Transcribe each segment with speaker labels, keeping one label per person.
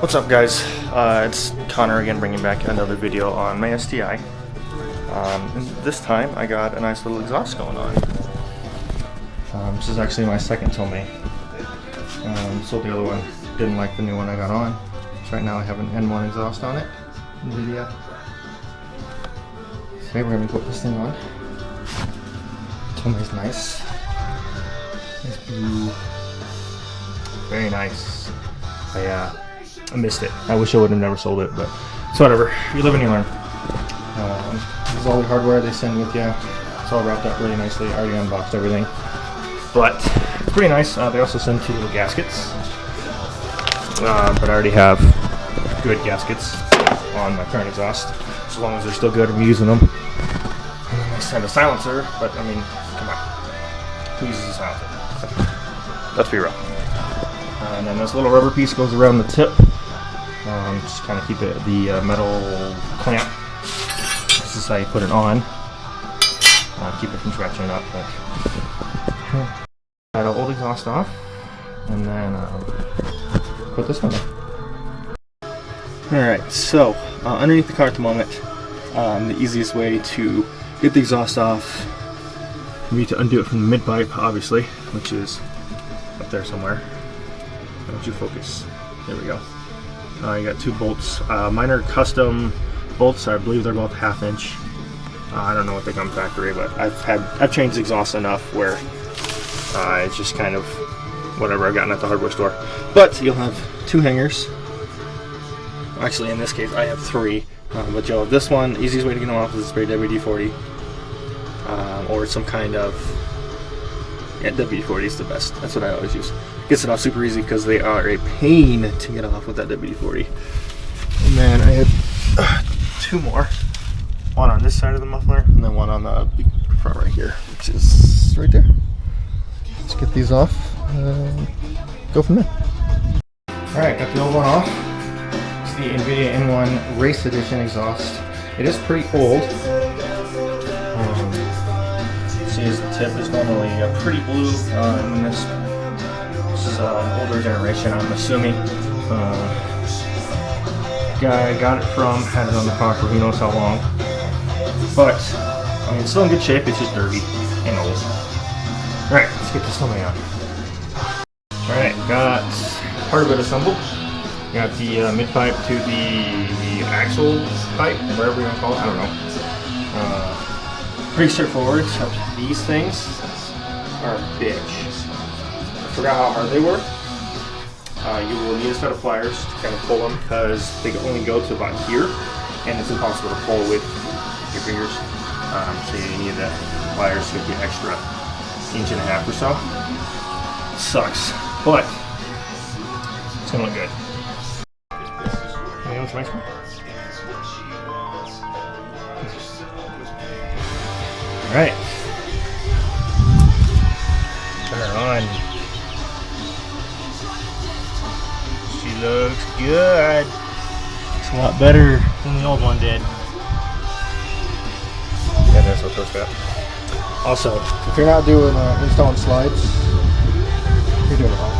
Speaker 1: What's up, guys? It's Connor again, bringing back another video on my STI. And this time I got a nice little exhaust going on. This is actually my second Tomei. So the other one didn't like the new one I got on. So right now I have an N1 exhaust on it. NVIDIA. Today we're going to put this thing on. Tomei's nice. Nice blue. Very nice. I missed it. I wish I would have never sold it, but it's whatever. You live and you learn. This is all the hardware they send with you. It's all wrapped up really nicely. I already unboxed everything. But it's pretty nice. They also send 2 little gaskets. But I already have good gaskets on my current exhaust. As long as they're still good, I'm using them. And then they send a silencer, but I mean, come on. Who uses a silencer? Let's be real. And then this little rubber piece goes around the tip. Just kind of keep it the metal clamp. This is how you put it on. Keep it from scratching it up. Got the old exhaust off, and then put this one in. Alright, so underneath the car at the moment, the easiest way to get the exhaust off would be to undo it from the mid-pipe, obviously, which is up there somewhere. Why don't you focus? There we go. You got 2 bolts. Mine are custom bolts. I believe they're both 1/2 inch. I don't know what they come factory, but I've changed exhaust enough where it's just kind of whatever I've gotten at the hardware store. But you'll have 2 hangers. Actually, in this case, I have 3. But you'll have this one. The easiest way to get them off is spray WD-40 or some kind of WD-40 is the best. That's what I always use. Gets it off super easy because they are a pain to get off with that WD-40. And then I have 2 more. One on this side of the muffler, and then one on the front right here, which is right there. Let's get these off and go from there. Alright, got the old one off. It's the NVIDIA N1 Race Edition exhaust. It is pretty old. See, the tip is normally pretty blue, and this is an older generation, I'm assuming. Guy got it from, had it on the car for who knows how long. But, I mean, it's still in good shape, it's just dirty and old. Alright, let's get this Tomei on. Alright, got part of it assembled. Got the mid-pipe to the axle pipe, whatever you want to call it, I don't know. Pretty straightforward, except these things are a bitch. I forgot how hard they were. You will need a set of pliers to kind of pull them because they only go to about here, and it's impossible to pull with your fingers. So you need the pliers to get the extra 1.5 inches or so. It sucks, but it's gonna look good. You know what's the next one? Alright. Turn her on. She looks good. It's a lot better than the old one did. Yeah, that's what those got. Also, if you're not doing installing slides, you're doing it wrong.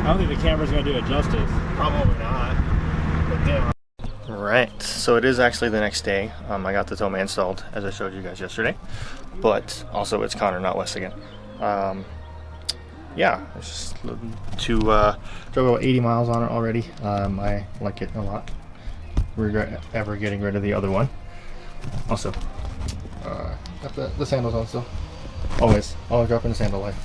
Speaker 1: don't think the camera's gonna do it justice. Probably not. But damn. Right, so it is actually the next day. I got the Tomei installed, as I showed you guys yesterday. But also it's Connor, not Wes again. Yeah, it's just to drove about 80 miles on it already. I like it a lot. Regret ever getting rid of the other one. Also, got the sandals on still. Always dropping the sandal life.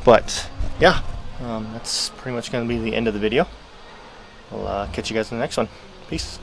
Speaker 1: But yeah, that's pretty much going to be the end of the video. I'll catch you guys in the next one. Peace.